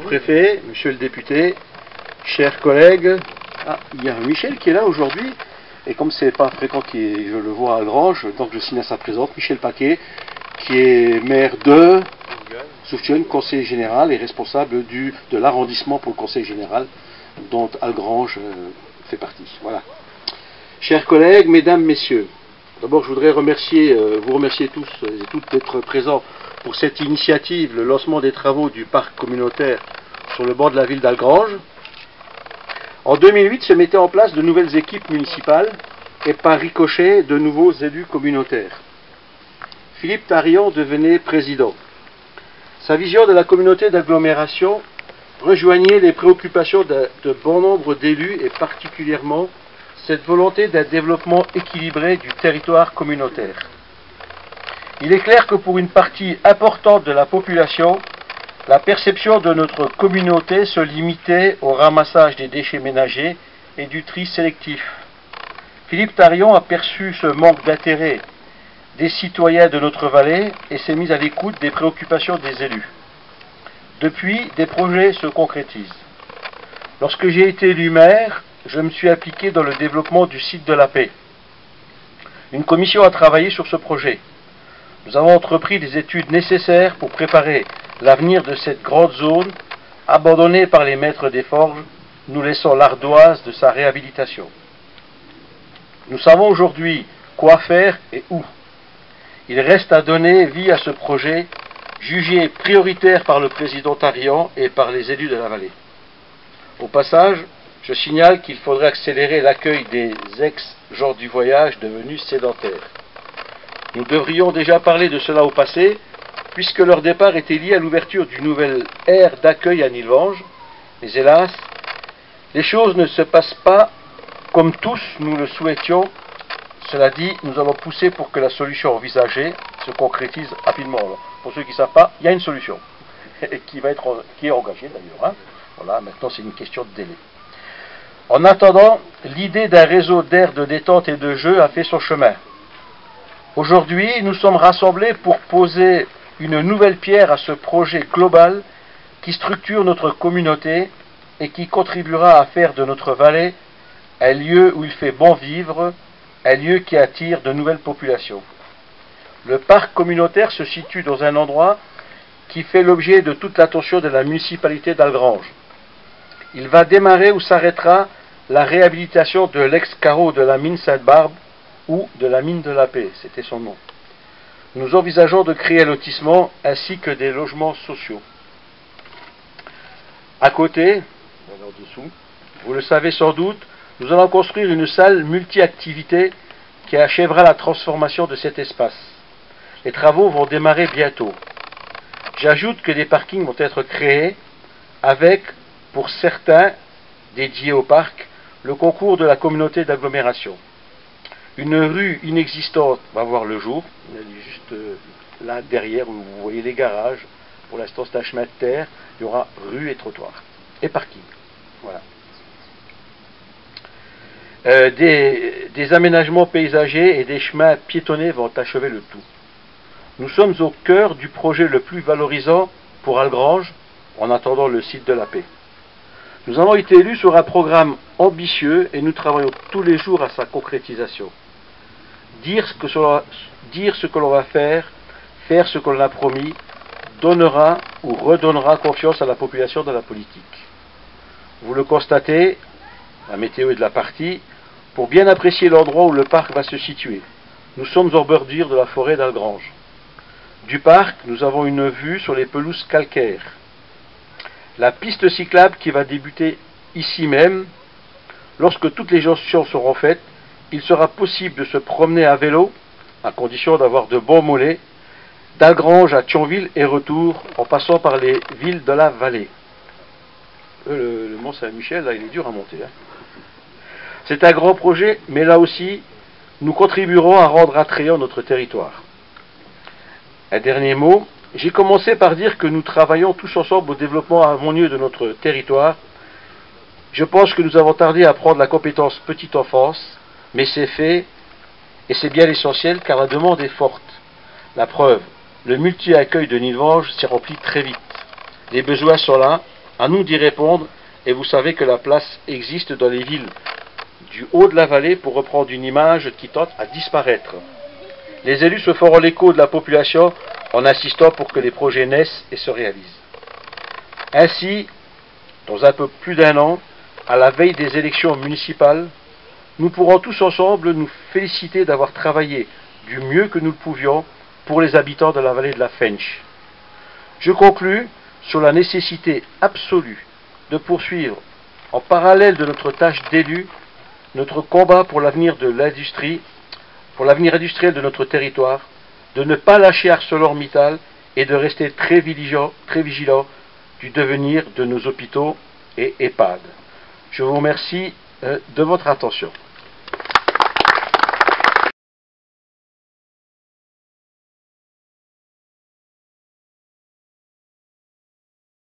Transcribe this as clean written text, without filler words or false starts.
sous-préfet, monsieur le député, chers collègues, il y a Michel qui est là aujourd'hui, et comme c'est pas fréquent que je le vois à Algrange, donc je signe à sa présence, Michel Paquet, qui est maire de Souftione, conseiller général et responsable de l'arrondissement pour le conseil général, dont Algrange fait partie. Voilà. Chers collègues, mesdames, messieurs, d'abord je voudrais vous remercier tous et toutes d'être présents pour cette initiative, le lancement des travaux du parc communautaire sur le bord de la ville d'Algrange. En 2008 se mettaient en place de nouvelles équipes municipales et par ricochet de nouveaux élus communautaires. Philippe Tarion devenait président. Sa vision de la communauté d'agglomération rejoignait les préoccupations de bon nombre d'élus et particulièrement cette volonté d'un développement équilibré du territoire communautaire. Il est clair que pour une partie importante de la population, la perception de notre communauté se limitait au ramassage des déchets ménagers et du tri sélectif. Philippe Tarion a perçu ce manque d'intérêt des citoyens de notre vallée et s'est mis à l'écoute des préoccupations des élus. Depuis, des projets se concrétisent. Lorsque j'ai été élu maire, je me suis impliqué dans le développement du site de la paix. Une commission a travaillé sur ce projet. Nous avons entrepris des études nécessaires pour préparer l'avenir de cette grande zone, abandonnée par les maîtres des forges, nous laissant l'ardoise de sa réhabilitation. Nous savons aujourd'hui quoi faire et où. Il reste à donner vie à ce projet, jugé prioritaire par le président Tarion et par les élus de la vallée. Au passage, je signale qu'il faudrait accélérer l'accueil des ex-gens du voyage devenus sédentaires. Nous devrions déjà parler de cela au passé, puisque leur départ était lié à l'ouverture d'une nouvelle ère d'accueil à Nilvange. Mais hélas, les choses ne se passent pas comme tous nous le souhaitions. Cela dit, nous allons pousser pour que la solution envisagée se concrétise rapidement. Alors, pour ceux qui ne savent pas, il y a une solution, qui est engagée d'ailleurs. Voilà, maintenant c'est une question de délai. En attendant, l'idée d'un réseau d'aires de détente et de jeux a fait son chemin. Aujourd'hui, nous sommes rassemblés pour poser une nouvelle pierre à ce projet global qui structure notre communauté et qui contribuera à faire de notre vallée un lieu où il fait bon vivre, un lieu qui attire de nouvelles populations. Le parc communautaire se situe dans un endroit qui fait l'objet de toute l'attention de la municipalité d'Algrange. Il va démarrer où s'arrêtera la réhabilitation de l'ex-carreau de la mine Sainte-Barbe ou de la mine de la Paix, c'était son nom. Nous envisageons de créer un lotissement ainsi que des logements sociaux. À côté, en dessous, vous le savez sans doute, nous allons construire une salle multi-activité qui achèvera la transformation de cet espace. Les travaux vont démarrer bientôt. J'ajoute que des parkings vont être créés avec, pour certains, dédiés au parc, le concours de la communauté d'agglomération. Une rue inexistante va voir le jour, elle est juste là derrière où vous voyez les garages. Pour l'instant c'est un chemin de terre, il y aura rue et trottoir. Et parking. Voilà. Des aménagements paysagers et des chemins piétonnés vont achever le tout. Nous sommes au cœur du projet le plus valorisant pour Algrange, en attendant le site de la paix. Nous avons été élus sur un programme ambitieux et nous travaillons tous les jours à sa concrétisation. Dire ce que l'on va faire ce que l'on a promis, donnera ou redonnera confiance à la population dans la politique. Vous le constatez, la météo est de la partie, pour bien apprécier l'endroit où le parc va se situer. Nous sommes en bordure de la forêt d'Algrange. Du parc, nous avons une vue sur les pelouses calcaires. La piste cyclable qui va débuter ici même, lorsque toutes les jonctions seront faites, il sera possible de se promener à vélo, à condition d'avoir de bons mollets, d'Algrange à Thionville et retour, en passant par les villes de la vallée. Le Mont Saint-Michel, là, il est dur à monter. C'est un grand projet, mais là aussi, nous contribuerons à rendre attrayant notre territoire. Un dernier mot, j'ai commencé par dire que nous travaillons tous ensemble au développement harmonieux de notre territoire. Je pense que nous avons tardé à prendre la compétence petite enfance, mais c'est fait, et c'est bien l'essentiel, car la demande est forte. La preuve, le multi-accueil de Nilvange s'est rempli très vite. Les besoins sont là, À nous d'y répondre, et vous savez que la place existe dans les villes du haut de la vallée pour reprendre une image qui tente à disparaître. Les élus se feront l'écho de la population en insistant pour que les projets naissent et se réalisent. Ainsi, dans un peu plus d'un an, à la veille des élections municipales, nous pourrons tous ensemble nous féliciter d'avoir travaillé du mieux que nous le pouvions pour les habitants de la vallée de la Fensch. Je conclus sur la nécessité absolue de poursuivre, en parallèle de notre tâche d'élu, notre combat pour l'avenir de l'industrie, pour l'avenir industriel de notre territoire, de ne pas lâcher ArcelorMittal et de rester très vigilant du devenir de nos hôpitaux et EHPAD. Je vous remercie de votre attention.